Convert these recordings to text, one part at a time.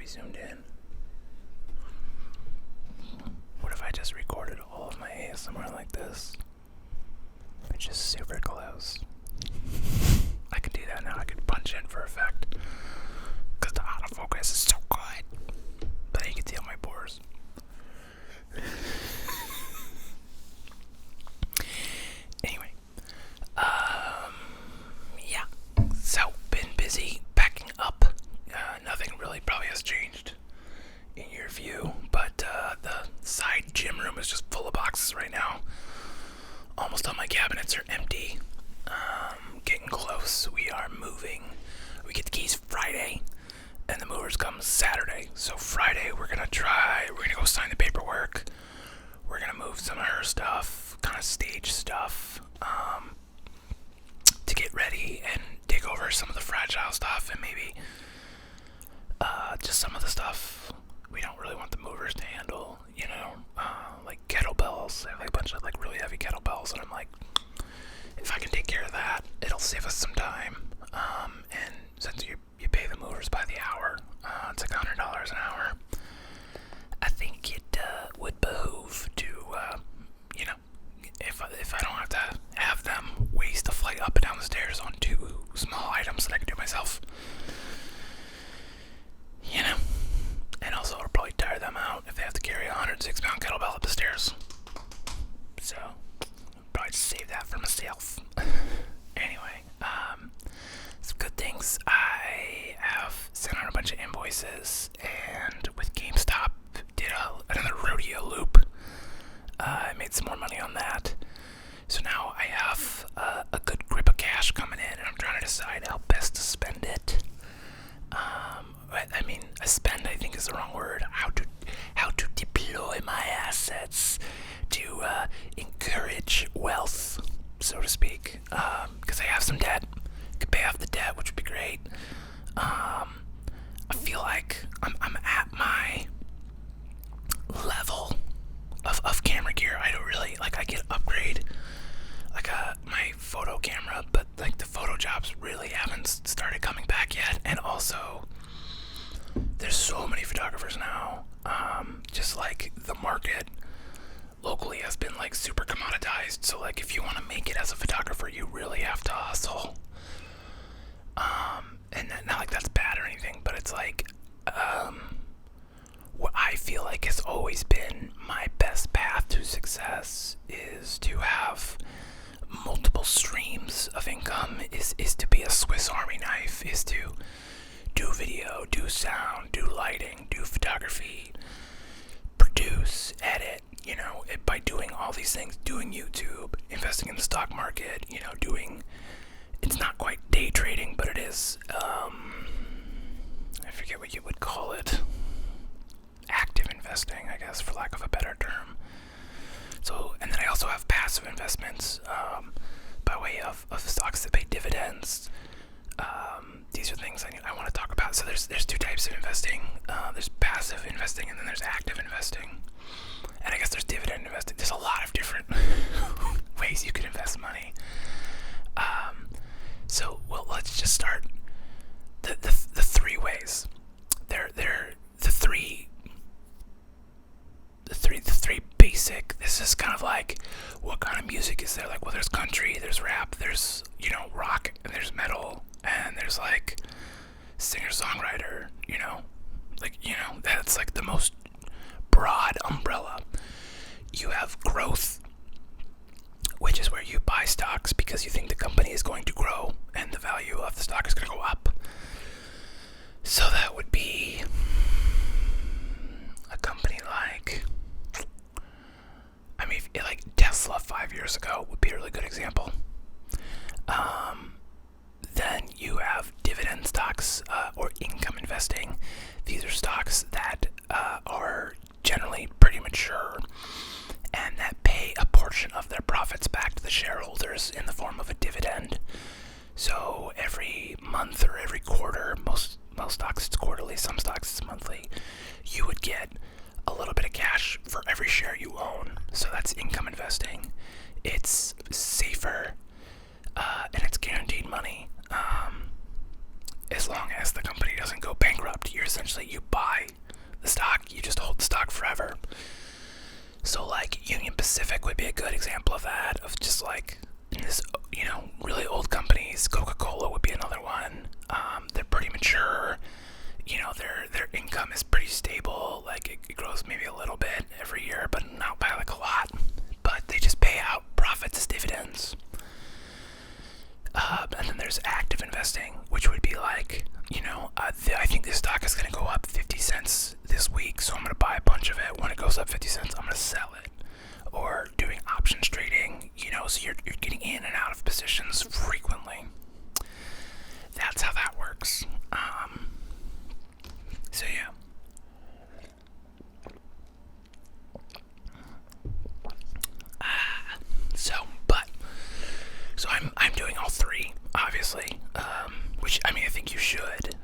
zoomed in. What if I just recorded all of my ASMR like this? Which is super close. I could do that now. I could punch in for effect. Because the autofocus is so good. But then you can see all my pores. Anyway. Yeah. So, been busy packing up. Nothing really probably has changed in your view. But the side gym room is just full of boxes right now. Almost all my cabinets are empty. Getting close. We are moving. We get the keys Friday, and the movers come Saturday. So Friday we're gonna go sign the paperwork. We're gonna move some of her stuff, kind of stage stuff, to get ready and take over some of the fragile stuff, and maybe just some of the stuff we don't really want the movers to handle, like kettlebells. I have like a bunch of like really heavy kettlebells, and I'm like, if I can take care of that, it'll save us some time. And since you pay the movers by the hour, it's like $100 an hour. I think it would behoove to, if I don't have to have them waste a flight up and down the stairs on two small items that I can do myself. And also it'll probably tire them out if they have to carry a 106-pound kettlebell up the stairs. So, probably save that for myself. Anyway, some good things. I have sent out a bunch of invoices, and with GameStop, did another rodeo loop. I made some more money on that. So now I have a good grip of cash coming in, and I'm trying to decide how best to spend it. Spend, I think, is the wrong word. How to deploy my assets to encourage wealth, so to speak. Because I have some debt. Could pay off the debt, which would be great. I feel like I'm at my level of camera gear. I don't really I get upgrade my photo camera, but like the photo jobs really haven't started coming back yet. And also, there's so many photographers now. Just like the market locally has been like super commoditized. So like if you want to make it as a photographer, you really have to hustle. And not like that's bad or anything, but it's like what I feel like has always been my best path to success is to have multiple streams of income, is to be a Swiss Army knife, is to do video, do sound, do lighting, do photography, produce, edit, by doing all these things, doing YouTube, investing in the stock market, it's not quite day trading, but it is, I forget what you would call it, active investing, I guess, for lack of a better term. So, and then I also have passive investments, by way of stocks that pay dividends. These are things I want to talk about. So there's two types of investing. There's passive investing, and then there's active investing. And I guess there's dividend investing. There's a lot of different ways you can invest money. So let's just start the three ways. They're the three basic. This is kind of like, what kind of music is there? Like, well, there's country, there's rap, there's rock, and there's metal, and there's like singer-songwriter. That's like the most broad umbrella. You have growth, which is where you buy stocks because you think the company is going to grow and the value of the stock is going to go up. So that would be a company like Tesla 5 years ago would be a really good example. Then you have dividend stocks, or income investing. These are stocks that are generally pretty mature and that pay a portion of their profits back to the shareholders in the form of a dividend. So every month or every quarter, most stocks it's quarterly, some stocks it's monthly, you would get a little bit of cash for every share you own. So that's income investing. It's safer, and it's guaranteed money. As long as the company doesn't go bankrupt, you buy Pacific would be a good example of that, of just like in this, really old companies. Coca-Cola would be another one. They're pretty mature. Their income is pretty stable. Like it grows maybe a little bit every year, but not by like a lot. But they just pay out profits as dividends. And then there's active investing, which would be like, I think this stock is going to go up 50 cents this week, so I'm going to buy a bunch of it. When it goes up 50 cents, I'm going to sell it. Or doing options trading, so you're getting in and out of positions frequently. That's how that works. So yeah. So I'm doing all three, obviously. Which I think you should.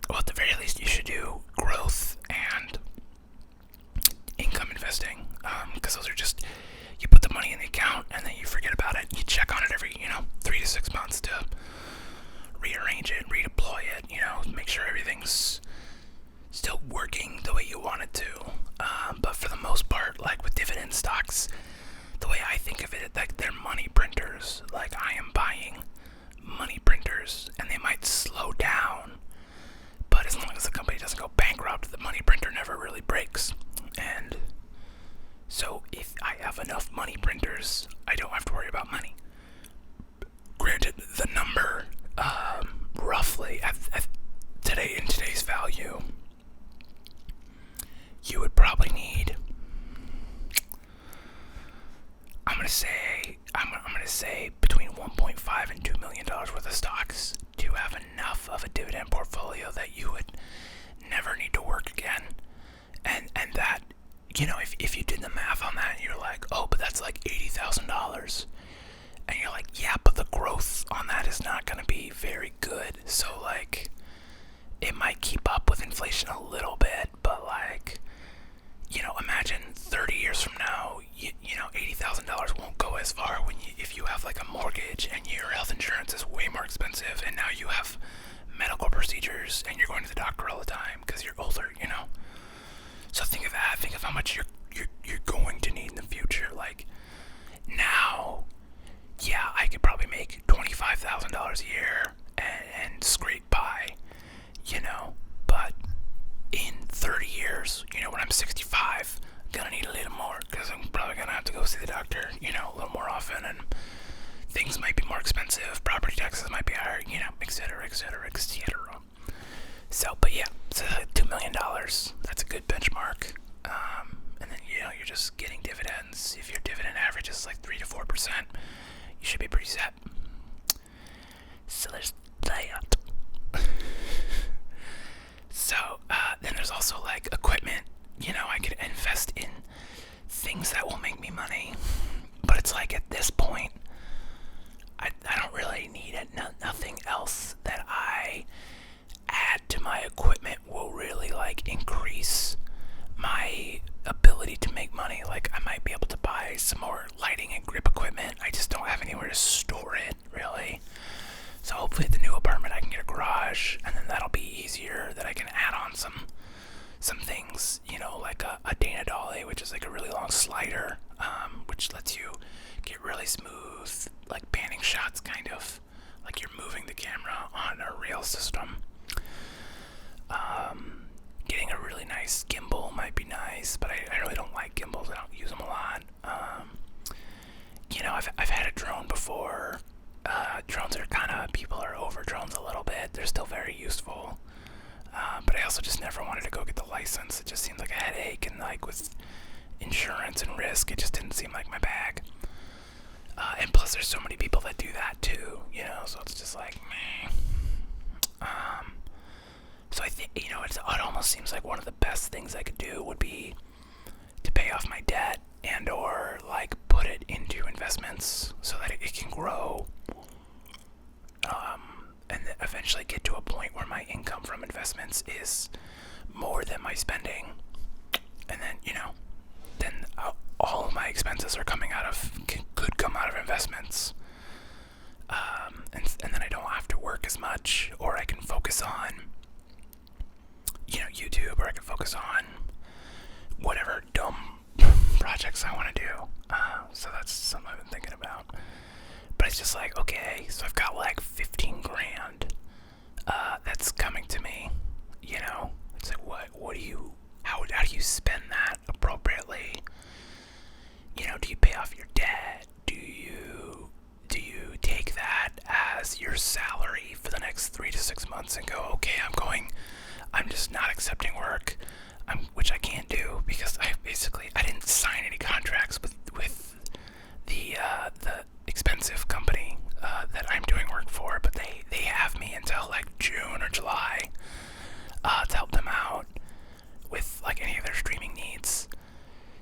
Well, at the very least, you should do growth and income investing. Because those are just, you put the money in the account and then you forget about it. You check on it every 3 to 6 months to rearrange it, redeploy it. Make sure everything's still working the way you want it to. But for the most part, like with dividend stocks, the way I think of it, like they're money printers. Like I am buying money printers, and they might slow down, but as long as the company doesn't go bankrupt, the money printer never really breaks. And so if I have enough money printers, I don't have to worry about money. Granted, the number, roughly at in today's value, you would probably need, I'm gonna say between 1.5 and $2 million worth of stocks to have enough of a dividend portfolio that you would never need to work again. And that, if you did the math on that, you're like, oh, but that's like $80,000. And you're like, yeah, but the growth on that is not gonna be very good. So like, it might keep up with inflation a little bit, but like, imagine 30 years from now, $80,000 won't go as far if you have like a mortgage and your health insurance is way more expensive, and now you have medical procedures and you're going to the doctor all the time because you're older, So think of that. Think of how much you're going to need in the future. Like now, yeah, I could probably make $25,000 a year and scrape by, but in 30 years, when I'm 65, I'm gonna need a little more because I'm probably gonna have to go see the doctor, a little more often, and things might be more expensive, property taxes might be higher, et cetera, et cetera, et cetera. So, but yeah, so $2 million, that's a good benchmark. And then, you're just getting dividends. If your dividend average is like 3 to 4%, you should be pretty set. So there's that. So, then there's also like equipment. I could invest in things that will make me money. But it's like at this point, I don't really need it. Nothing else that I add to my equipment will really like increase my ability to make money. Like I might be able to buy some more lighting and grip equipment. I just don't have anywhere to store it, really. So hopefully at the new apartment I can get a garage, and then that'll be easier, that I can add on some things, like a Dana Dolly, which is like a really long slider, which lets you get really smooth, like panning shots, kind of like you're moving the camera on a rail system. Getting a really nice gimbal might be nice, but I really don't like gimbals. I don't use them a lot. I've had a drone before. Drones are people are over drones a little bit. They're still very useful. But I also just never wanted to go get the license. It just seemed like a headache, and like with insurance and risk, it just didn't seem like my bag. And plus there's so many people that do that too, so it's just like, meh. So I think, it almost seems like one of the best things I could do would be to pay off my debt and or like put it into investments so that it can grow, and then eventually get to a point where my income from investments is more than my spending, and then then all of my expenses are could come out of investments, and then I don't have to work as much, or I can focus on YouTube, or I can focus on whatever dumb projects I want to do. So that's something I've been thinking about. But it's just like, okay, so I've got like 15 grand that's coming to me, you know? It's like, how do you spend that appropriately? You know, do you pay off your debt? Do you take that as your salary for the next 3 to 6 months and go, okay, I'm just not accepting work, which I can't do because I didn't sign any contracts with the expensive company that I'm doing work for, but they have me until like June or July to help them out with like any of their streaming needs.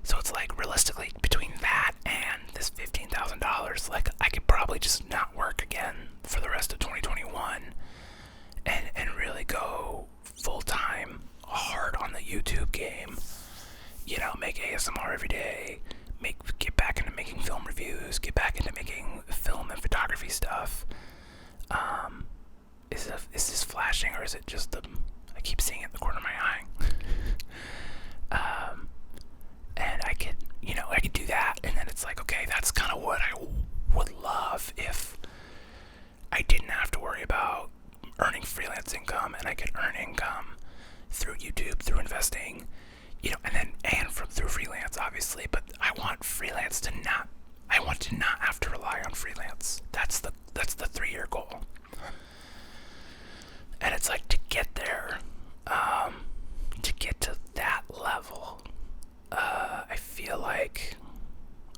So it's like realistically between that and this $15,000, like I could probably just not work again for the rest of 2021 and really go full time hard on the YouTube game. You know, make ASMR every day, get back into making film reviews, get back into making film and photography stuff. Is this flashing or is it just I keep seeing it in the corner of my eye? And I could do that, and then it's like, okay, that's kind of what I would love if I didn't have to worry about earning freelance income, and I could earn income through YouTube, through investing, you know, through freelance, obviously. But I want to not have to rely on freelance. That's the 3-year goal. And it's like to get there, to get to that level, I feel like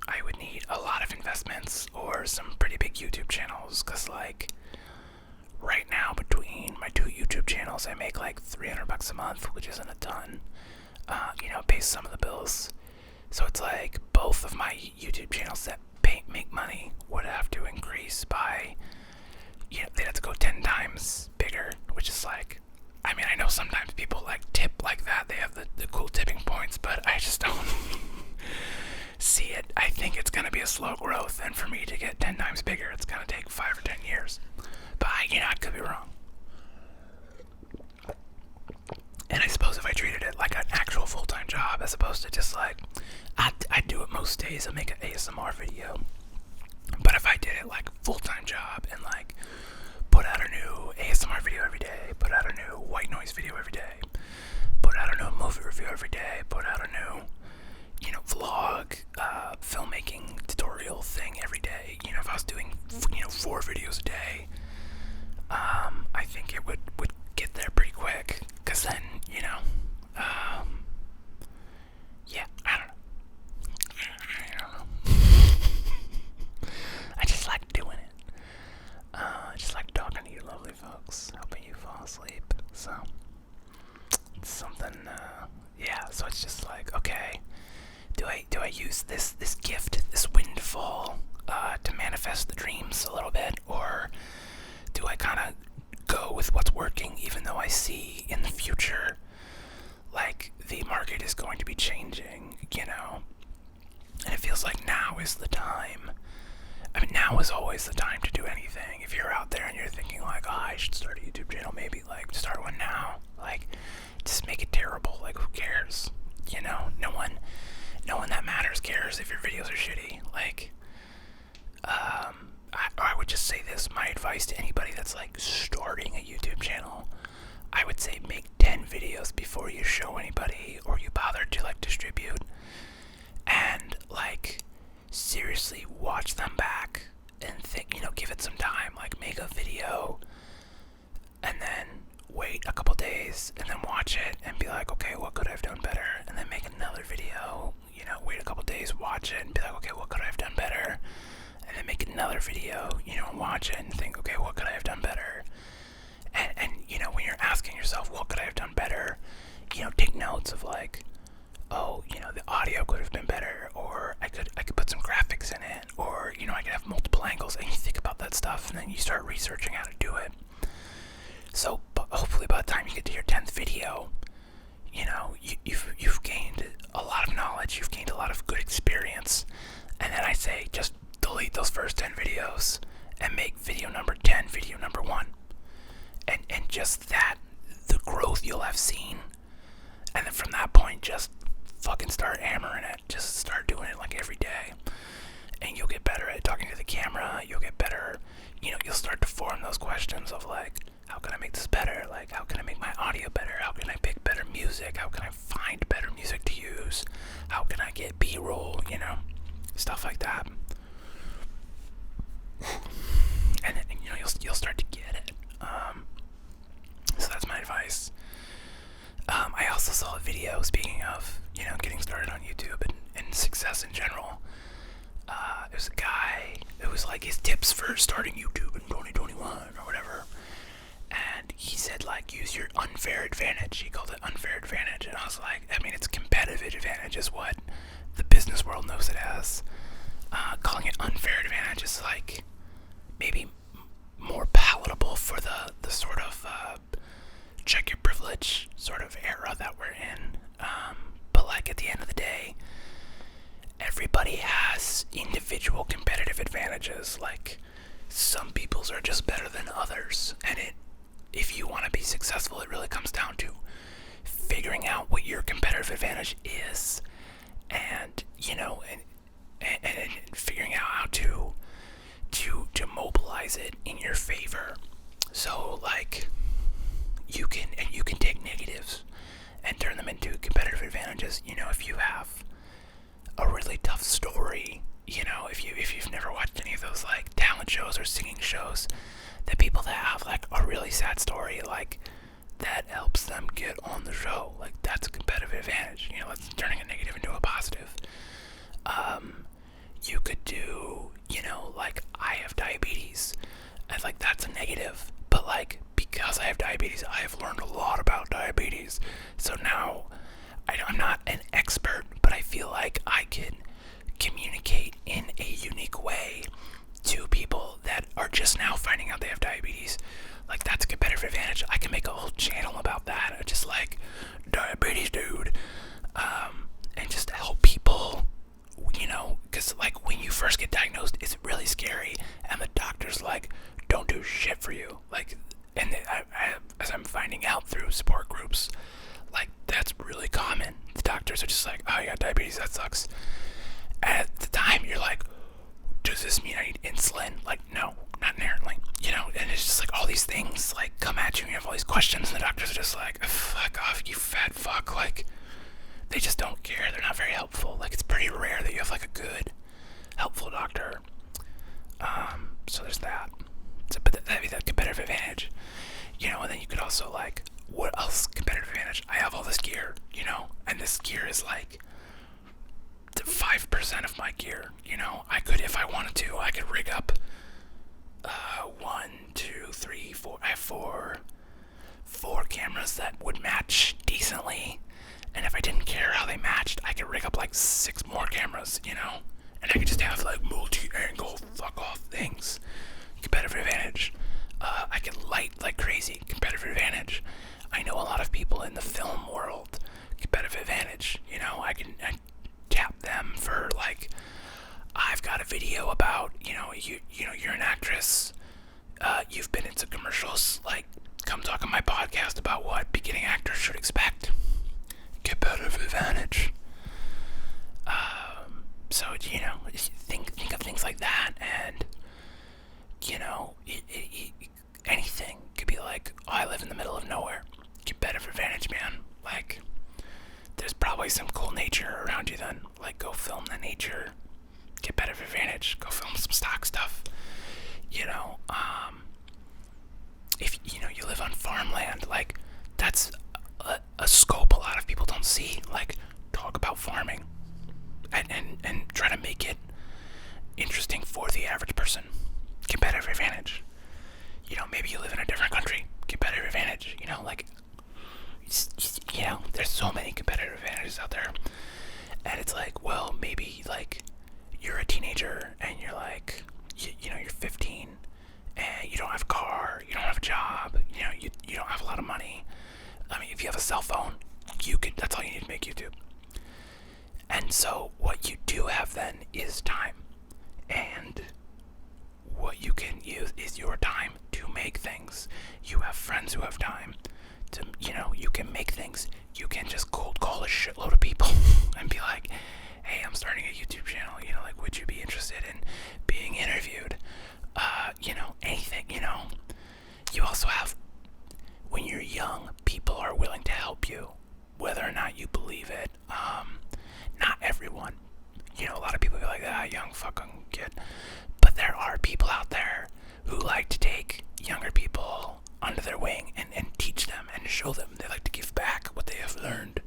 I would need a lot of investments or some pretty big YouTube channels, because like right now between my 2 YouTube channels I make like $300 a month, which isn't a ton. You know, it pays some of the bills. So it's like both of my YouTube channels that make money would have to increase by, you know, they'd have to go 10 times bigger, which is like, I mean, I know sometimes people like tip like that, they have the cool tipping points, but I just don't see it. I think it's going to be a slow growth, and for me to get 10 times bigger, it's going to take 5 or 10 years. But I could be wrong. And I suppose if I treated it like an actual full-time job as opposed to just like, I do it most days, I make an ASMR video. But if I did it like full-time job and like put out a new ASMR video every day, put out a new white noise video every day, put out a new movie review every day, put out a new, you know, vlog, filmmaking tutorial thing every day, you know, if I was doing, you know, 4 videos a day, I think it would get there pretty quick, because then, you know, yeah, I don't know. I just like doing it. I just like talking to you lovely folks, helping you fall asleep, so it's something, yeah, so it's just like, okay, do I use this gift, this windfall, to manifest the dreams a little bit, or do I kind of go with what's working, even though I see in the future like the market is going to be changing, you know, and it feels like now is the time. I mean, now is always the time to do anything. If you're out there and you're thinking like, oh, I should start a YouTube channel, maybe like start one now, like just make it terrible, like who cares, you know, no one that matters cares if your videos are shitty. Like, I would just say this, my advice to anybody that's like starting a YouTube channel, I would say make 10 videos before you show anybody or you bother to like distribute, and like seriously watch them back and think, you know, give it some time, like make a video and then wait a couple days and then watch it and be like, okay, what could I have done better? And then make another video, you know, wait a couple days, watch it and be like, okay, what could I have done better? And then make another video, you know, and watch it and think, okay, what could I have done better? And you know, when you're asking yourself, what could I have done better? You know, take notes of like, oh, you know, the audio could have been better, or I could put some graphics in it, or, you know, I could have multiple angles, and you think about that stuff, and then you start researching how to do it. So, hopefully by the time you get to your 10th video, you know, you've gained a lot of knowledge, you've gained a lot of good experience, and then I say, just delete those first 10 videos, and make video number 10 video number 1. And just that, the growth you'll have seen, and then from that point, just fucking start hammering it. Just start doing also saw a video, speaking of, getting started on YouTube and success in general. It was a guy, it was like his tips for starting YouTube in 2021 or whatever. And he said, like, use your unfair advantage. He called it unfair advantage. And I was like, I mean, it's competitive advantage is what the business world knows it as. Calling it unfair advantage is like maybe more palatable for the sort of check your privilege sort of era that we're in. But like at the end of the day, everybody has individual competitive advantages. Like some people's are just better than others, and if you want to be successful, it really comes down to figuring out what your competitive advantage is, and and figuring out how to mobilize it in your favor. So like you can take negatives and turn them into competitive advantages. If you have a really tough story, if you've never watched any of those like talent shows or singing shows, the people that have like a really sad story, like that helps them get on the show, like that's a competitive advantage. That's turning a negative into a positive. You could do, like I have diabetes, and like that's a negative, but like because I have diabetes, I have learned a lot about diabetes. So now I'm not an expert, but I feel like I can communicate in a unique way to people that are just now finding out they have diabetes. Like that's a competitive advantage. I can make a whole channel about that, just like diabetes dude, and just help people, because like when you first get diagnosed, it's really scary, and the doctor's like, don't do shit for you. Like, and as I'm finding out through support groups, like that's really common. The doctors are just like, oh, you got diabetes, that sucks. And at the time, you're like, does this mean I need insulin? Like, no, not inherently, and it's just like all these things like come at you and you have all these questions, and the doctors are just like, fuck off, you fat fuck. Like, they just don't care. They're not very helpful. Like, it's pretty rare that you have like a good, helpful doctor. So there's that. But that'd be that competitive advantage, and then you could also like, what else competitive advantage? I have all this gear, and this gear is like 5% of my gear. I could, if I wanted to, I could rig up 1, 2, 3, 4. I have four cameras that would match decently, and if I didn't care how they matched, I could rig up like 6 more cameras, and I could just have like multi-angle fuck off things. Competitive advantage. I can light like crazy. Competitive advantage. I know a lot of people in the film world. Competitive advantage. I tap them for like, I've got a video about, you're an actress. You've been into commercials. Like, come talk on my podcast about what beginning actors should expect. Competitive advantage. So think of things like that, and anything could be like, oh, I live in the middle of nowhere. Competitive advantage, man. Like, there's probably some cool nature around you then. Like, go film the nature. Competitive advantage. Go film some stock stuff. If you live on farmland, like that's a scope a lot of people don't see. Like, talk about farming and try to make it interesting for the average person. Competitive advantage. Maybe you live in a different country. Competitive advantage. Like, there's so many competitive advantages out there, and it's like, well, maybe like you're a teenager and you're like, you're 15 and you don't have a car, you don't have a job, you don't have a lot of money. I mean, if you have a cell phone, that's all you need to make YouTube. And so what you do have then is time, and what you can use is your time to make things. You have friends who have time to, you can make things. You can just cold call a shitload of people and be like, hey, I'm starting a YouTube channel, like, would you be interested in being interviewed? Anything, You also have, when you're young, people are willing to help you, whether or not you believe it. Not everyone. A lot of people be like, young fucking kid. But there are people out there who like to take younger people under their wing and teach them and show them. They like to give back what they have learned.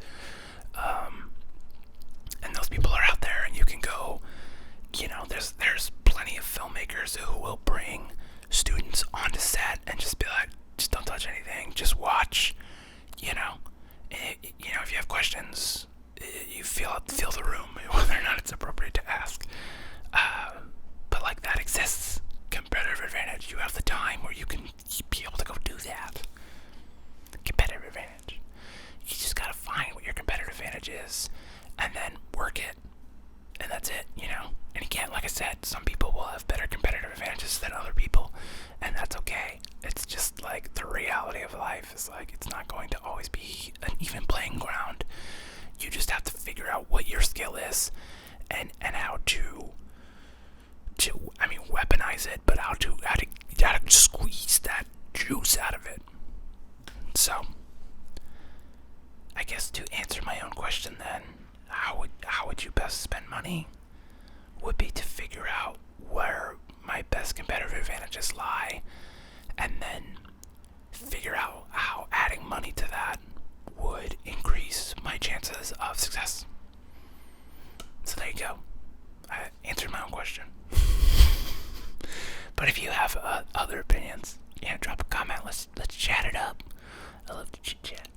success, and how to weaponize it, but how to squeeze that juice out of it. So, I guess to answer my own question, then, how would you best spend money? Would be to figure out where my best competitive advantages lie, and then figure out how adding money to that would increase my chances of success. So there you go. I answered my own question. But if you have other opinions, drop a comment. Let's chat it up. I love to chit chat.